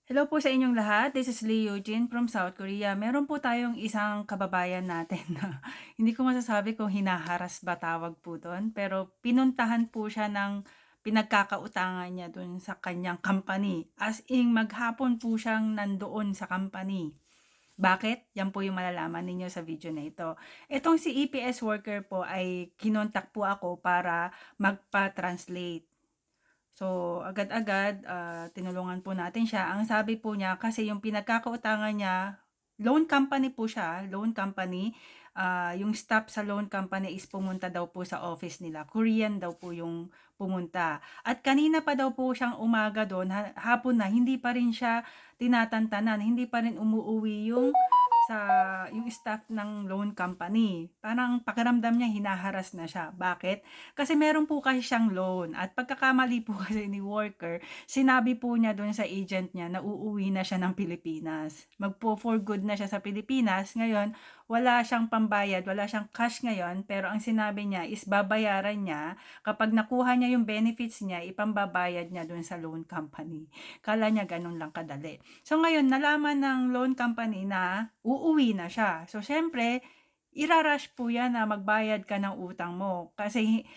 Hello po sa inyong lahat. This is Lee Eugene from South Korea. Meron po tayong isang kababayan natin na hindi ko masasabi kung hinaharas ba tawag po do'n, pero pinuntahan po siya ng pinagkakautangan niya do'n sa kanyang company. As in maghapon po siyang nandoon sa company. Bakit? Yan po yung malalaman ninyo sa video na ito. Itong si EPS worker po ay kinontak po ako para magpa-translate. So, agad-agad, tinulungan po natin siya. Ang sabi po niya, kasi yung pinagkakautangan niya, loan company po siya, loan company. Yung staff sa loan company is pumunta daw po sa office nila. Korean daw po yung pumunta. At kanina pa daw po siyang umaga doon, hapon na, hindi pa rin siya tinatantanan, hindi pa rin umuuwi sa yung staff ng loan company. Parang pakiramdam niya hinaharas na siya. Bakit? Kasi meron po kasi siyang loan at pagkakamali po kasi ni worker, sinabi po niya do'n sa agent niya na uuwi na siya ng Pilipinas. For good na siya sa Pilipinas. Ngayon, wala siyang pambayad, wala siyang cash ngayon, pero ang sinabi niya is babayaran niya kapag nakuha niya yung benefits niya, ipambabayad niya do'n sa loan company. Kala niya gano'n lang kadali. So ngayon, nalaman ng loan company na uuwi na siya. So siyempre, ira-rush po yan na magbayad ka ng utang mo. Kasi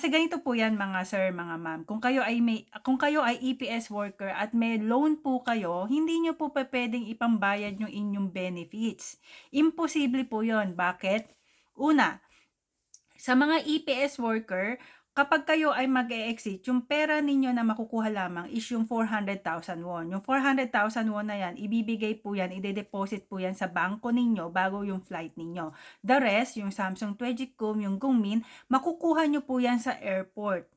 ganito po yan mga sir, mga ma'am. Kung kayo ay EPS worker at may loan po kayo, hindi niyo po pupuwedeng ipambayad yung inyong benefits. Imposible po 'yon. Bakit? Una, sa mga EPS worker, kapag kayo ay mag-e-exit, yung pera ninyo na makukuha lamang is yung 400,000 won. Yung 400,000 won na yan, ibibigay po yan, ide-deposit po yan sa bangko ninyo bago yung flight ninyo. The rest, yung Samsung Twedgicom, yung Gungmin, makukuha nyo po yan sa airport.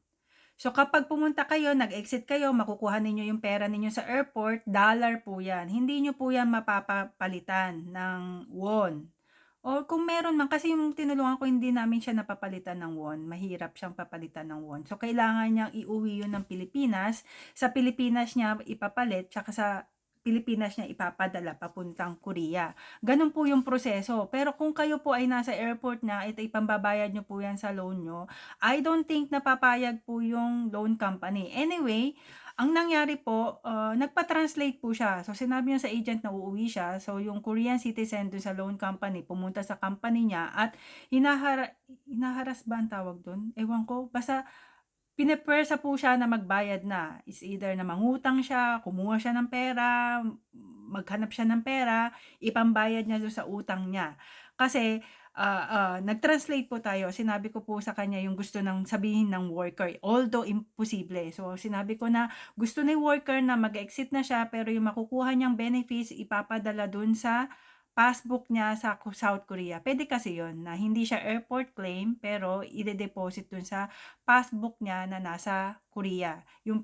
So kapag pumunta kayo, nag-exit kayo, makukuha ninyo yung pera ninyo sa airport, dollar po yan. Hindi nyo po yan mapapalitan ng won. Or kung meron man, kasi yung tinulungan ko hindi namin siya napapalitan ng won, mahirap siyang papalitan ng won. So kailangan niyang iuwi yun ng Pilipinas, sa Pilipinas niya ipapalit, tsaka sa Pilipinas niya ipapadala papuntang Korea. Ganun po yung proseso. Pero kung kayo po ay nasa airport na, ito ipambabayad nyo po yan sa loan nyo, I don't think na papayag po yung loan company. Anyway, ang nangyari po, nagpa-translate po siya. So, sinabi niya sa agent na uuwi siya. So, yung Korean citizen dun sa loan company, pumunta sa company niya at hinaharas ba ang tawag dun? Ewan ko. Basta, pinepuwersa po siya na magbayad na. Is either na mangutang siya, kumuha siya ng pera, maghanap siya ng pera, ipambayad niya do'n sa utang niya. Kasi, nag-translate po tayo, sinabi ko po sa kanya yung gusto ng sabihin ng worker, although imposible. So, sinabi ko na gusto ni worker na mag-exit na siya, pero yung makukuha niyang benefits ipapadala do'n sa passbook niya sa South Korea. Puwede kasi 'yun na hindi siya airport claim, pero ide-deposit do'n sa passbook niya na nasa Korea, yung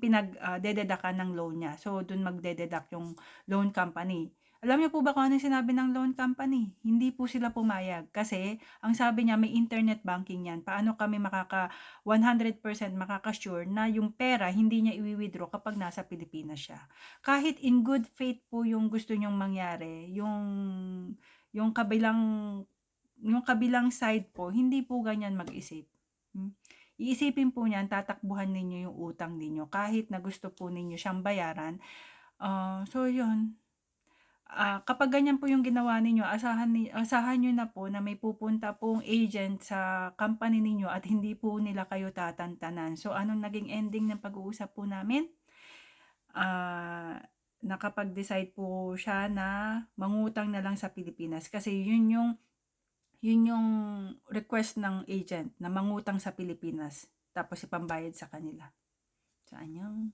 dededuct ng loan niya. So, dun magde-deduct yung loan company. Alam niyo po ba kung ano yung sinabi ng loan company? Hindi po sila pumayag kasi ang sabi niya may internet banking yan. Paano kami 100% makaka-sure na yung pera hindi niya i-withdraw kapag nasa Pilipinas siya. Kahit in good faith po yung gusto niyong mangyari, yung kabilang yung kabilang side po, hindi po ganyan mag-isip. Hmm. Iisipin po niyan tatakbuhan ninyo yung utang ninyo kahit na gusto po ninyo siyang bayaran. So yun, kapag ganyan po yung ginawa ninyo, asahan niyo na po na may pupunta pong agent sa company ninyo at hindi po nila kayo tatantanan. So anong naging ending ng pag-uusap po namin? Ah, Nakapag-decide po siya na mangutang na lang sa Pilipinas kasi yun yung request ng agent na mangutang sa Pilipinas tapos ipambayad sa kanila. Saan yun?